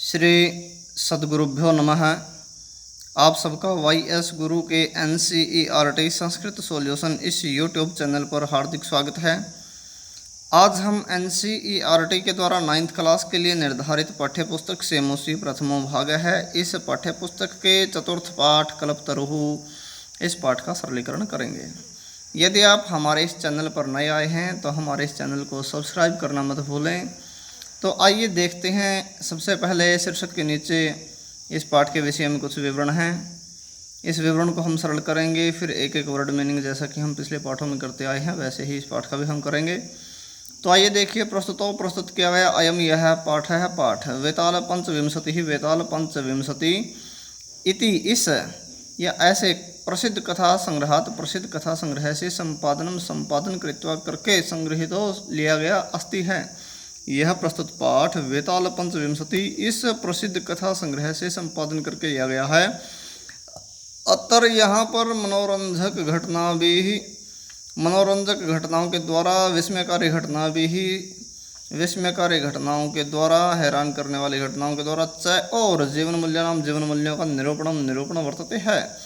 श्री सद्गुरुभ्यो नमः। आप सबका YS गुरु के NCERT संस्कृत सॉल्यूशन इस YouTube चैनल पर हार्दिक स्वागत है। आज हम NCERT के द्वारा 9th क्लास के लिए निर्धारित पाठ्य पुस्तक सेमोसी प्रथमो भाग है। इस पाठ्य पुस्तक के चतुर्थ पाठ कल्पतरुः इस पाठ का सरलीकरण करेंगे। यदि आप हमारे इस चैनल पर नए आए हैं तो हमारे इस चैनल को सब्सक्राइब करना मत भूलें। तो आइए देखते हैं। सबसे पहले शीर्षक के नीचे इस पाठ के विषय में कुछ विवरण हैं। इस विवरण को हम सरल करेंगे, फिर एक एक वर्ड मीनिंग जैसा कि हम पिछले पाठों में करते आए हैं वैसे ही इस पाठ का भी हम करेंगे। तो आइए देखिए। प्रस्तुत किया गया अयम यह पाठ है। पाठ वेताल पंचविंशति वेताल पंचविंशति इति इस या ऐसे प्रसिद्ध कथा संग्रह से संपादन कृत्वा करके संग्रहित लिया गया अस्ति है। यह प्रस्तुत पाठ वेताल पंचविंशति इस प्रसिद्ध कथा संग्रह से संपादन करके लिया गया है। अतर यहाँ पर मनोरंजक घटनाओं के द्वारा विस्मयकारी घटनाओं के द्वारा हैरान करने वाली घटनाओं के द्वारा और जीवन मूल्यों का निरूपण वर्तते है।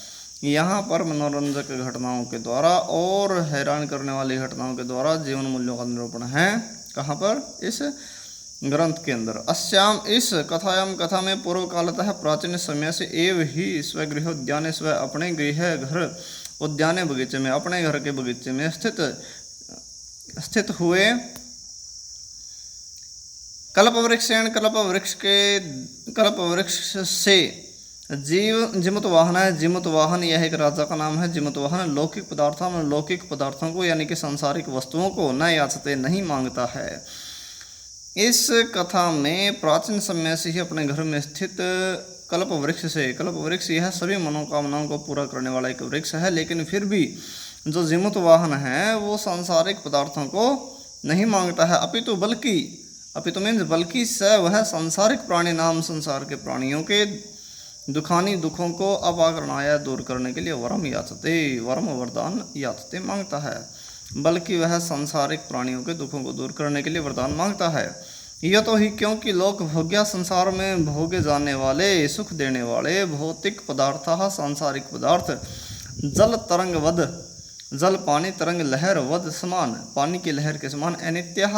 यहाँ पर मनोरंजक घटनाओं के द्वारा और हैरान करने वाली घटनाओं के द्वारा जीवन मूल्यों का निरूपण है। कहाँ पर? इस ग्रंथ के अंदर। अस्याम इस कथा में पूर्व कालतः प्राचीन समय से एव ही स्वगृह उद्यान स्व अपने गृह घर उद्यान बगीचे में अपने घर के बगीचे में स्थित हुए कल्प वृक्ष से जिमुत वाहन है। जिमुत वाहन यह एक राजा का नाम है। जिमुत वाहन लौकिक पदार्थों को यानी कि सांसारिक वस्तुओं को न याचते नहीं मांगता है। इस कथा में प्राचीन समय से ही अपने घर में स्थित कल्प वृक्ष यह सभी मनोकामनाओं को पूरा करने वाला एक वृक्ष है। लेकिन फिर भी जो जिमुत वाहन है वो सांसारिक पदार्थों को नहीं मांगता है। अपितु मीन्स बल्कि वह सांसारिक प्राणी नाम संसार के प्राणियों के दुखों को अपाकरणाय दूर करने के लिए वरदान याचते मांगता है। बल्कि वह सांसारिक प्राणियों के दुखों को दूर करने के लिए वरदान मांगता है। यह तो ही क्योंकि लोक भोग्या संसार में भोगे जाने वाले सुख देने वाले भौतिक पदार्थ सांसारिक पदार्थ जल पानी तरंग लहर वद समान पानी की लहर के समान अनित्य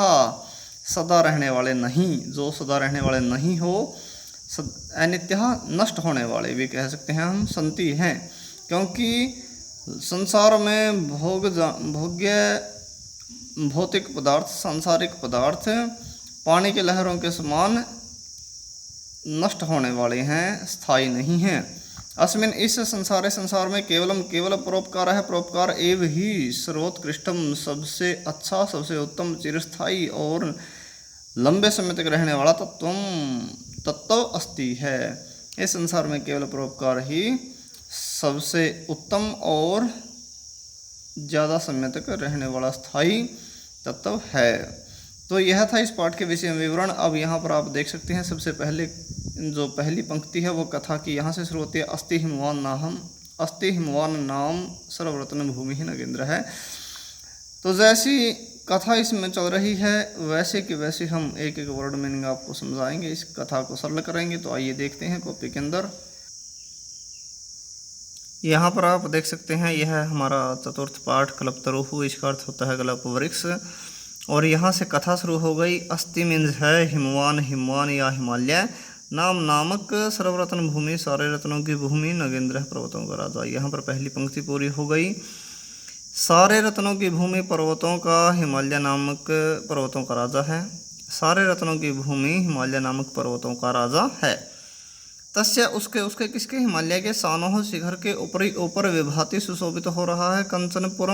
सदा रहने वाले नहीं, जो सदा रहने वाले नहीं हो, अनित्य नष्ट होने वाले भी कह सकते हैं हम, संति हैं। क्योंकि संसार में भोग्य भौतिक पदार्थ सांसारिक पदार्थ पानी की लहरों के समान नष्ट होने वाले हैं, स्थायी नहीं हैं। अस्मिन इस संसार में केवल परोपकार है। परोपकार एव ही सर्वोत्कृष्टम सबसे अच्छा सबसे उत्तम चिरस्थायी और लंबे समय तक रहने वाला तत्व अस्ति है। इस संसार में केवल परोपकार ही सबसे उत्तम और ज़्यादा समय तक रहने वाला स्थायी तत्व है। तो यह था इस पाठ के विषय में विवरण। अब यहाँ पर आप देख सकते हैं सबसे पहले जो पहली पंक्ति है वो कथा की यहाँ से शुरू होती है। अस्ति हिमवान नाम सर्वरत्न भूमि ही नगेंद्र है। तो जैसी कथा इसमें चल रही है वैसे कि वैसे हम एक एक वर्ड मीनिंग आपको समझाएंगे, इस कथा को सरल करेंगे। तो आइए देखते हैं कॉपी के अंदर। यहाँ पर आप देख सकते हैं यह है हमारा चतुर्थ पाठ कल्पतरुः। इसका अर्थ होता है कल्प वृक्ष। और यहाँ से कथा शुरू हो गई। अस्ति मीन्स है हिमवान या हिमालय। नाम नामक सर्वरत्न भूमि सारे रत्नों की भूमि नगेंद्र पर्वतों का राजा। यहाँ पर पहली पंक्ति पूरी हो गई। सारे रत्नों की भूमि पर्वतों का हिमालय नामक पर्वतों का राजा है। सारे रत्नों की भूमि हिमालय नामक पर्वतों का राजा है। तस्य उसके किसके? हिमालय के सानोह शिखर के ऊपर विभाति सुशोभित हो रहा है कंचनपुर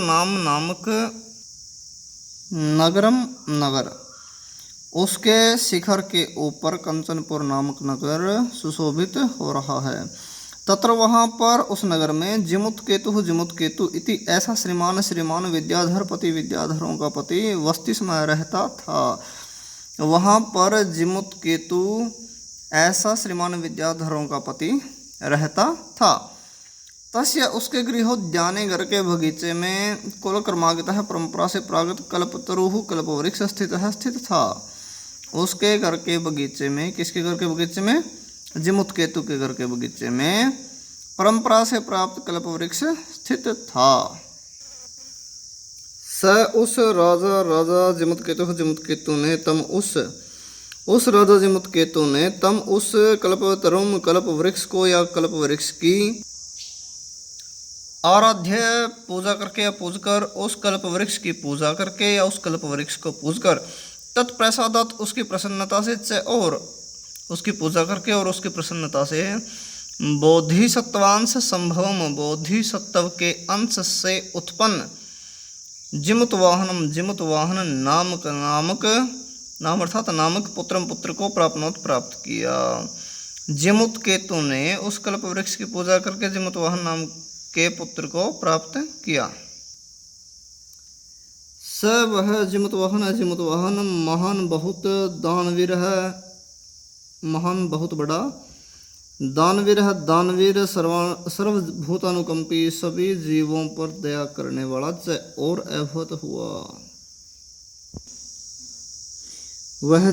नामक नगर। उसके शिखर के ऊपर कंचनपुर नामक नगर सुशोभित हो रहा है। तत्र वहाँ पर उस नगर में जिमुत केतु इति ऐसा श्रीमान विद्याधरों का पति वस्ति समय रहता था। वहाँ पर जिमुत केतु ऐसा श्रीमान विद्याधरों का पति रहता था। तस्य उसके गृहोद्याने घर के बगीचे में कुल क्रमागतः परंपरा से प्रागत कल्पतरुः कल्पवृक्ष स्थित था। उसके घर के बगीचे में, किसके घर के बगीचे में? जिमुतकेतु के घर के बगीचे में परंपरा से प्राप्त कल्प वृक्ष स्थित था। उस राजा जिमुतकेतु ने तम उस राजा जिमुतकेतु ने तम उस कल्पतरुम कल्प वृक्ष को या कल्प वृक्ष की आराध्य पूजा करके या पूजकर, उस कल्प वृक्ष की पूजा करके या उस कल्प वृक्ष को पूजकर, तत्प्रसादात उसकी प्रसन्नता से और उसकी पूजा करके और उसकी प्रसन्नता से बोधिसत्वांश संभवम, बोधिसत्व के अंश से उत्पन्न जिमुतवाहन नाम अर्थात नामक पुत्र को प्राप्त किया। जिमुतकेतु ने उस कल्प वृक्ष की पूजा करके जिमुतवाहन नाम के पुत्र को प्राप्त किया। वह जिमुतवाहन महान बहुत दानवीर है, महान बहुत बड़ा दानवीर है, दानवीर सर्वभूतानुकंपी, सभी जीवों पर दया करने वाला और अभूत हुआ। वह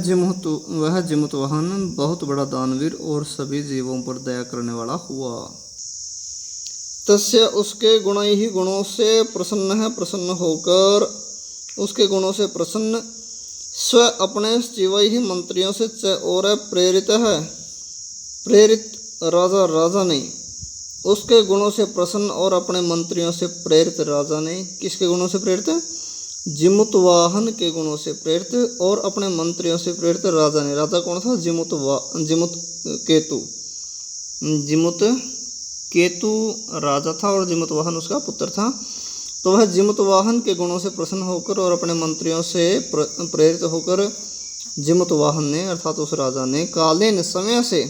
जिमुतवाहन बहुत बड़ा दानवीर और सभी जीवों पर दया करने वाला हुआ। तस्य उसके गुणों से प्रसन्न है, प्रसन्न होकर उसके गुणों से प्रसन्न, स्व अपने जीवै ही मंत्रियों से और प्रेरित है, प्रेरित राजा ने उसके गुणों से प्रसन्न और अपने मंत्रियों से प्रेरित राजा ने, किसके गुणों से प्रेरित? जिमुतवाहन के गुणों से प्रेरित और अपने मंत्रियों से प्रेरित राजा ने। राजा कौन था? जिमुतकेतु राजा था और जिमुतवाहन उसका पुत्र था। तो वह जिमुतवाहन के गुणों से प्रसन्न होकर और अपने मंत्रियों से प्रेरित होकर जिमुतवाहन ने अर्थात उस राजा ने कालीन समय से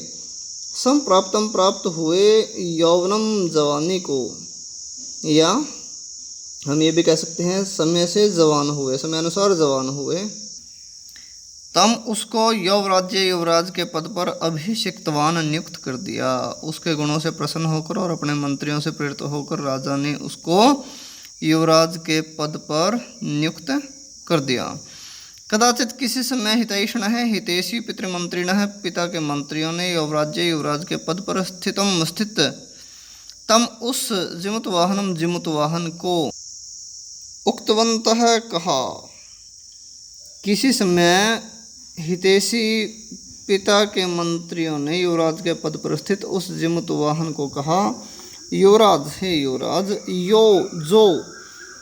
संप्राप्तम प्राप्त हुए यौवनम जवानी को, या हम ये भी कह सकते हैं समय से जवान हुए, समय अनुसार जवान हुए, तम उसको युवराज के पद पर अभिषिक्तवान नियुक्त कर दिया। उसके गुणों से प्रसन्न होकर और अपने मंत्रियों से प्रेरित होकर राजा ने उसको युवराज के पद पर नियुक्त कर दिया। कदाचित किसी समय हितैषण है, हितैषी पितृमंत्रिण है, पिता के मंत्रियों ने युवराज के पद पर स्थित तम उस जिमुतवाहन को उक्तवंतः कहा। किसी समय हितैषी पिता के मंत्रियों ने युवराज के पद पर स्थित उस जिमुतवाहन को कहा, युवराज, हे युवराज, जो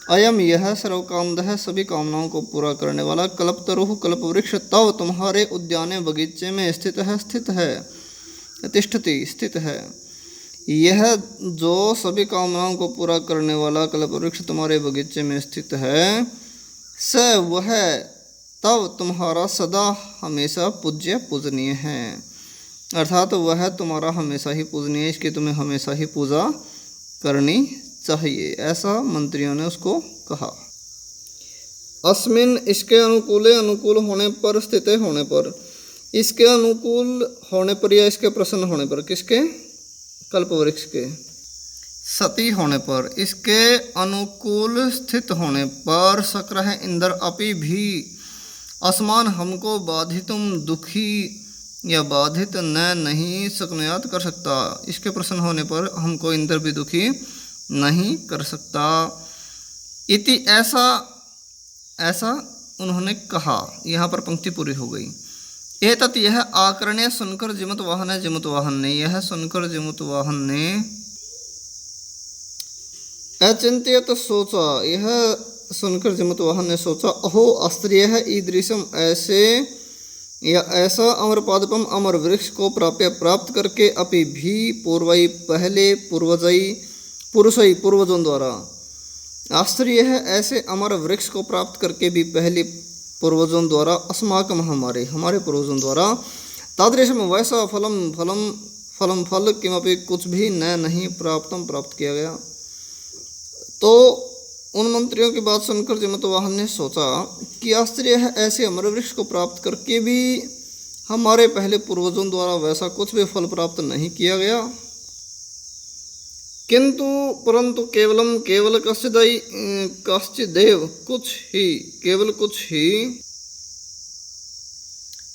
अयम यह सर्वकामद है, सभी कामनाओं को पूरा करने वाला, कल्पतरुः कल्प वृक्ष तव तुम्हारे उद्यान बगीचे में स्थित है। यह जो सभी कामनाओं को पूरा करने वाला कल्प वृक्ष तुम्हारे बगीचे में स्थित है, वह तब तुम्हारा सदा हमेशा पूज्य पूजनीय है, अर्थात वह तुम्हारा हमेशा ही पूजनीय है, इसकी तुम्हें हमेशा ही पूजा करनी चाहिए, ऐसा मंत्रियों ने उसको कहा। अस्मिन इसके अनुकूल होने पर, स्थित होने पर, इसके अनुकूल होने पर या इसके प्रसन्न होने पर, किसके? कल्प वृक्ष के सती होने पर, इसके अनुकूल स्थित होने पर, शक्र है इंद्र अपि भी असमान हमको बाधितुम दुखी या बाधित नहीं शक्नुयात कर सकता। इसके प्रसन्न होने पर हमको इंद्र भी दुखी नहीं कर सकता। इति ऐसा उन्होंने कहा। यहाँ पर पंक्ति पूरी हो गई। एतत् यह आकर्ण्य सुनकर जिमुतवाहन ने यह सुनकर जिमुतवाहन ने अचिंत्यत सोचा, यह सुनकर जिमुतवाहन ने सोचा, अहो अस्त्रियः ईदृशम, ऐसे या ऐसा अमरपादपम अमर वृक्ष को प्राप्त करके अपि भी पूर्वई पहले पूर्वजों द्वारा, आश्चर्य है ऐसे अमर वृक्ष को प्राप्त करके भी पहले पूर्वजों द्वारा, अस्माकम हमारे पूर्वजों द्वारा, तादृशम वैसा फल किमपि कुछ भी नहीं प्राप्त किया गया। तो उन मंत्रियों की बात सुनकर जिमुतवाहन ने सोचा कि आश्चर्य है ऐसे अमर वृक्ष को प्राप्त करके भी हमारे पहले पूर्वजों द्वारा वैसा कुछ भी फल प्राप्त नहीं किया गया। परंतु केवल कश्चिदेव, केवल कुछ ही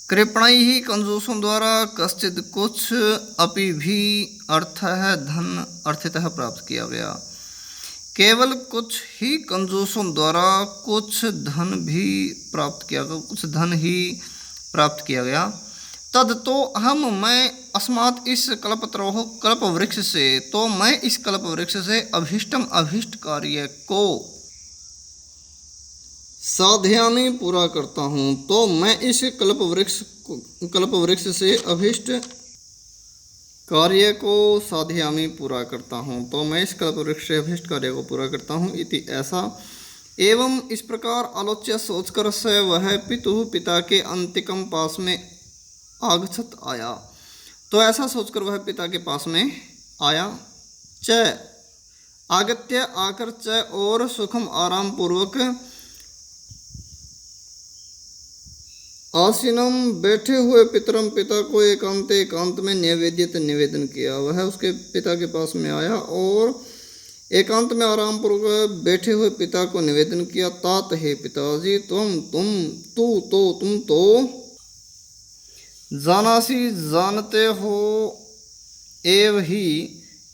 कृपणाई ही कंजूसों द्वारा कश्चित कुछ अपि भी अर्थ है धन अर्थितः प्राप्त किया गया। केवल कुछ ही कंजूसों द्वारा कुछ धन भी प्राप्त किया गया, कुछ धन ही प्राप्त किया गया। तद तो हम मैं अस्मात् इस कल्पतरोह कल्प वृक्ष से, तो मैं इस कल्प वृक्ष से अभीष्टम अभीष्ट कार्य को साधयामि पूरा करता हूँ, तो मैं इस कल्प वृक्ष से अभीष्ट कार्य को साधयामि पूरा करता हूँ, तो मैं इस कल्प वृक्ष से अभीष्ट कार्य को पूरा करता हूँ। इति ऐसा एवं इस प्रकार आलोच्य सोचकर से वह पिता के अंतिकम पास में आगछत आया। तो ऐसा सोचकर वह पिता के पास में आया। च आगत्य आकर च और सुखम आराम पूर्वक आसीनम बैठे हुए पितरम पिता को एकांत में निवेदन किया। वह उसके पिता के पास में आया और एकांत में आराम पूर्वक बैठे हुए पिता को निवेदन किया। तात हे पिताजी तुम तो जानासी जानते हो एव ही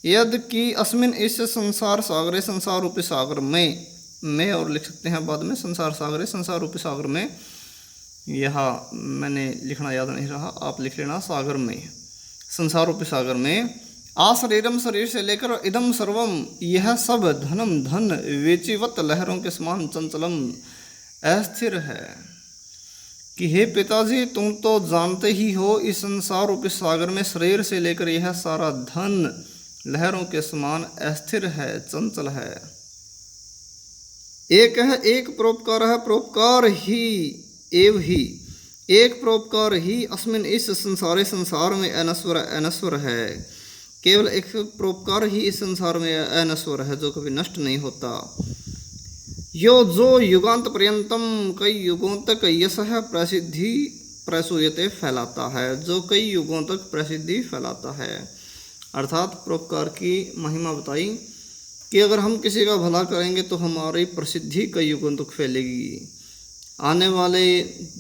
यद कि अस्मिन इस संसार सागरे संसार रूपी सागर में और लिख सकते हैं बाद में संसार सागरे संसार रूपी सागर में, यह मैंने लिखना याद नहीं रहा, आप लिख लेना सागर में, संसार रूपी सागर में। आ शरीरम शरीर से लेकर इदम सर्वम यह सब धनम धन वेचिवत लहरों के समान चंचलम अस्थिर है। कि हे पिताजी तुम तो जानते ही हो इस संसार रूपी सागर में शरीर से लेकर यह सारा धन लहरों के समान अस्थिर है, चंचल है। एक है एक परोपकार है, परोपकार ही एव ही एक परोपकार ही अस्मिन इस संसार में अनस्वर है। केवल एक परोपकार ही इस संसार में अनस्वर है जो कभी नष्ट नहीं होता। यो जो युगांत पर्यंतम कई युगों तक यशः प्रसिद्धि प्रसूयते फैलाता है, जो कई युगों तक प्रसिद्धि फैलाता है। अर्थात परोपकार की महिमा बताई कि अगर हम किसी का भला करेंगे तो हमारी प्रसिद्धि कई युगों तक फैलेगी। आने वाले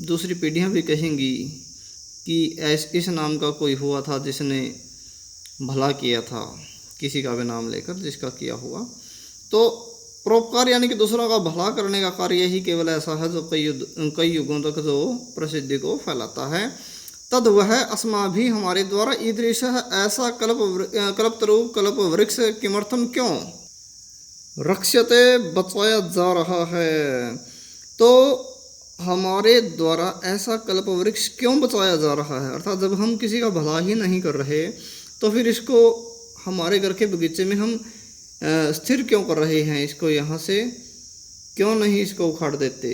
दूसरी पीढ़ियां भी कहेंगी कि इस नाम का कोई हुआ था जिसने भला किया था, किसी का भी नाम लेकर जिसका किया हुआ। तो परोपकार यानी कि दूसरों का भला करने का कार्य ही केवल ऐसा है जो कई युगों तक जो प्रसिद्धि को फैलाता है। तद वह अस्मा भी हमारे द्वारा ईदृश ऐसा कल्प वृक्ष किमर्थम क्यों रक्ष्यते बचाया जा रहा है। तो हमारे द्वारा ऐसा कल्प वृक्ष क्यों बचाया जा रहा है, अर्थात जब हम किसी का भला ही नहीं कर रहे तो फिर इसको हमारे घर के बगीचे में हम स्थिर क्यों कर रहे हैं, इसको यहाँ से क्यों नहीं इसको उखाड़ देते।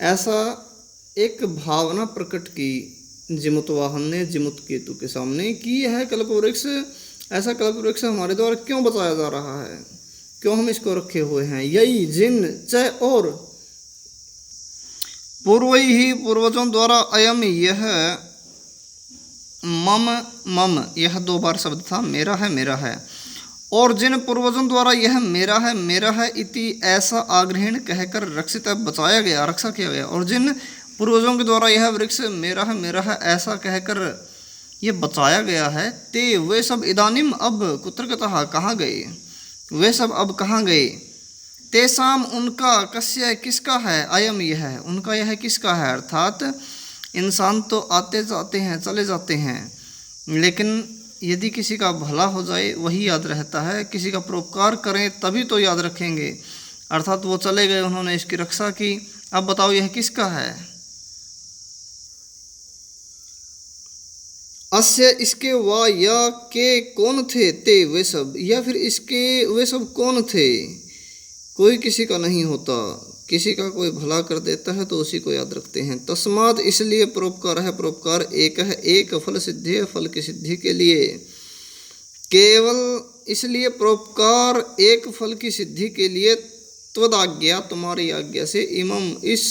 ऐसा एक भावना प्रकट की जिमुतवाहन ने जिमुत केतु के सामने कि यह कल्प वृक्ष ऐसा कल्प वृक्ष हमारे द्वारा क्यों बचाया जा रहा है, क्यों हम इसको रखे हुए हैं। यही जिन च और पूर्व ही पूर्वजों द्वारा अयम यह मम यह 2 बार शब्द था, मेरा है और जिन पूर्वजों द्वारा यह मेरा है इति ऐसा आग्रहण कहकर रक्षित बचाया गया, रक्षा किया गया। और जिन पूर्वजों के द्वारा यह वृक्ष मेरा है ऐसा कहकर ये बचाया गया है, ते वे सब इदानिम अब कुत्रगतः कहाँ गए, वे सब अब कहाँ गए। तेसाम उनका कस्य किसका है, अयम यह उनका यह किसका है। अर्थात इंसान तो आते जाते हैं चले जाते हैं, लेकिन यदि किसी का भला हो जाए वही याद रहता है, किसी का परोपकार करें तभी तो याद रखेंगे। अर्थात वो चले गए, उन्होंने इसकी रक्षा की, अब बताओ यह किसका है। अस्य इसके वा या के कौन थे, ते वे सब, या फिर इसके वे सब कौन थे। कोई किसी का नहीं होता, किसी का कोई भला कर देता है तो उसी को याद रखते हैं। तस्मात इसलिए परोपकार है, परोपकार एक है, एक फल सिद्धि है, फल की सिद्धि के लिए। केवल इसलिए परोपकार एक फल की सिद्धि के लिए त्वदाज्ञा तुम्हारी आज्ञा से इमम इस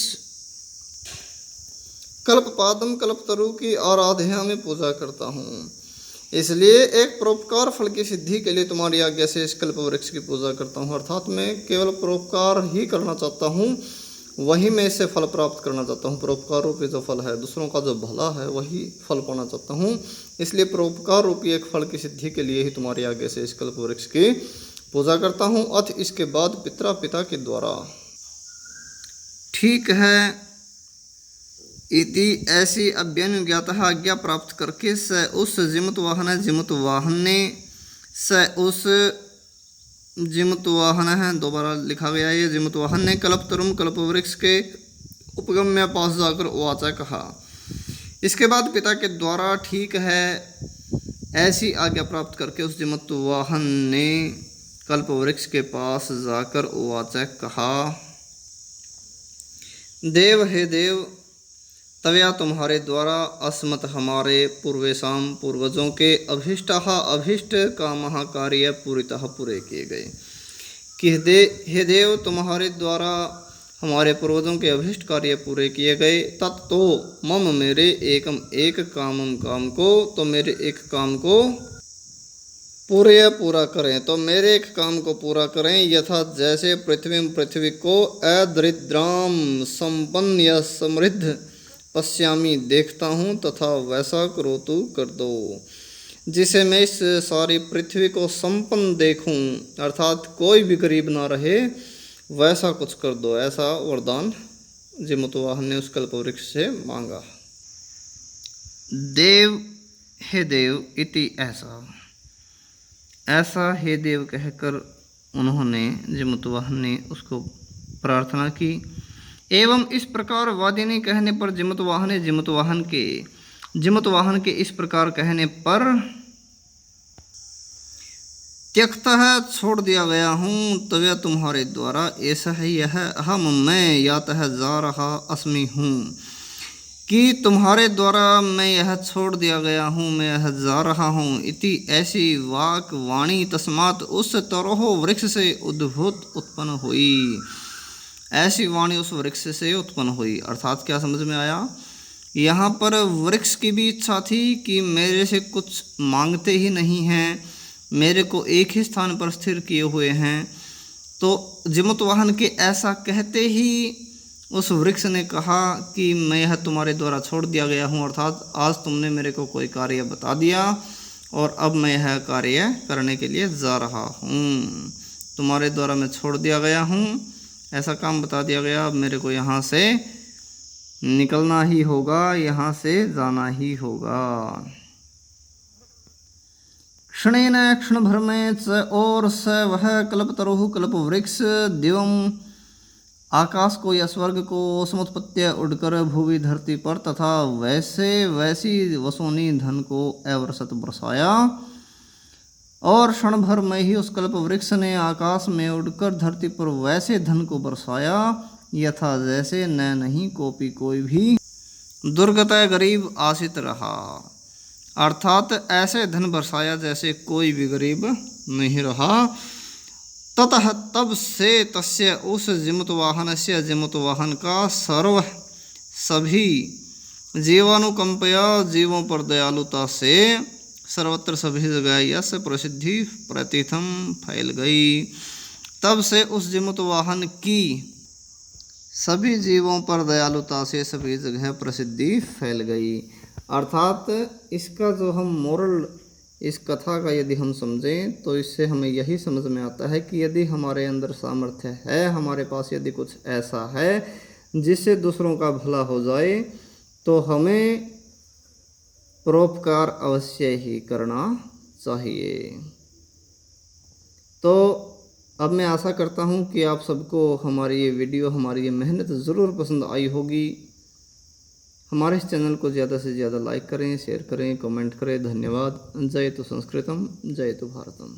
कल्पपादम कल्पतरु की आराधना में पूजा करता हूँ। इसलिए एक परोपकार फल की सिद्धि के लिए तुम्हारी आज्ञा से इस कल्प वृक्ष की पूजा करता हूँ। अर्थात मैं केवल परोपकार ही करना चाहता हूँ वही मैं इससे फल प्राप्त करना चाहता हूँ। परोपकार रूपी जो फल है, दूसरों का जो भला है, वही फल पाना चाहता हूँ। इसलिए परोपकार रूपी एक फल की सिद्धि के लिए ही तुम्हारे आगे से इस कल्प वृक्ष की पूजा करता हूँ। अथ इसके बाद पिता के द्वारा, ठीक है, इति ऐसी अभ्यनुज्ञात आज्ञा प्राप्त करके स उस जिमत वाहन ने स उस जिमत वाहन है, दोबारा लिखा गया ये जिमत वाहन ने कल्पतरुम कल्प वृक्ष के उपगम्य पास जाकर वाचा कहा। इसके बाद पिता के द्वारा, ठीक है, ऐसी आज्ञा प्राप्त करके उस जिमत वाहन ने कल्प वृक्ष के पास जाकर वाचा कहा, देव हे देव, तवया तुम्हारे द्वारा अस्मत हमारे पूर्वेशाम पूर्वजों के अभीष्ट कामः कार्य पूरितः पूरे किए गए। कि हे देव, तुम्हारे द्वारा हमारे पूर्वजों के अभीष्ट कार्य पूरे किए गए। तत्तो मम, मेरे एकम एक काम को, तो मेरे एक काम को पूरा करें, तो मेरे एक काम को पूरा करें। यथा जैसे पृथ्वी को अदरिद्राम संपन्न या समृद्ध पश्यामी देखता हूँ, तथा वैसा करोतु कर दो, जिसे मैं इस सारी पृथ्वी को संपन्न देखूं, अर्थात कोई भी गरीब ना रहे, वैसा कुछ कर दो। ऐसा वरदान जिमतवाहन ने उस कल्पवृक्ष से मांगा। देव हे देव इति ऐसा हे देव कहकर उन्होंने जिमतवाहन ने उसको प्रार्थना की। एवं इस प्रकार वादिनी कहने पर जिमतवाहन के इस प्रकार कहने पर त्यक्तः छोड़ दिया गया हूँ, तव्य तुम्हारे द्वारा, ऐसा है यह अहम मैं यातः जा रहा अस्मि हूँ, कि तुम्हारे द्वारा मैं यह छोड़ दिया गया हूँ, मैं यह जा रहा हूँ। इति ऐसी वाक वाणी तस्मात् उस तरोह वृक्ष से उत्पन्न हुई। ऐसी वाणी उस वृक्ष से उत्पन्न हुई, अर्थात क्या समझ में आया? यहाँ पर वृक्ष की भी इच्छा थी कि मेरे से कुछ मांगते ही नहीं हैं, मेरे को एक ही स्थान पर स्थिर किए हुए हैं। तो जिमतवाहन के ऐसा कहते ही उस वृक्ष ने कहा कि मैं यह तुम्हारे द्वारा छोड़ दिया गया हूँ, अर्थात आज तुमने मेरे को कोई कार्य बता दिया और अब मैं यह कार्य करने के लिए जा रहा हूँ। तुम्हारे द्वारा मैं छोड़ दिया गया हूँ, ऐसा काम बता दिया गया, अब मेरे को यहाँ से निकलना ही होगा, यहाँ से जाना ही होगा। क्षणेन क्षण भर में च और स वह कल्पतरुः कल्प वृक्ष दिवम आकाश को या स्वर्ग को समुत्पत्य उड़कर भूवि धरती पर तथा वैसी वसोनी धन को अवर्षत बरसाया। और क्षण भर में ही उस कल्प वृक्ष ने आकाश में उड़कर धरती पर वैसे धन को बरसाया, यथा जैसे न नहीं कोपी कोई भी दुर्गतः गरीब आश्रित रहा, अर्थात ऐसे धन बरसाया जैसे कोई भी गरीब नहीं रहा। ततः तब से तस्य उस जिमतवाहन का सभी जीवानुकंपया जीवों पर दयालुता से सर्वत्र सभी जगह यश प्रसिद्धि प्रतिथम फैल गई। तब से उस जिमतवाहन की सभी जीवों पर दयालुता से सभी जगह प्रसिद्धि फैल गई। अर्थात इसका जो हम मोरल इस कथा का यदि हम समझें तो इससे हमें यही समझ में आता है कि यदि हमारे अंदर सामर्थ्य है, हमारे पास यदि कुछ ऐसा है जिससे दूसरों का भला हो जाए, तो हमें परोपकार अवश्य ही करना चाहिए। तो अब मैं आशा करता हूँ कि आप सबको हमारी ये वीडियो, हमारी ये मेहनत ज़रूर पसंद आई होगी। हमारे इस चैनल को ज़्यादा से ज़्यादा लाइक करें, शेयर करें, कमेंट करें। धन्यवाद। जय तु संस्कृतम, जय तु भारतम।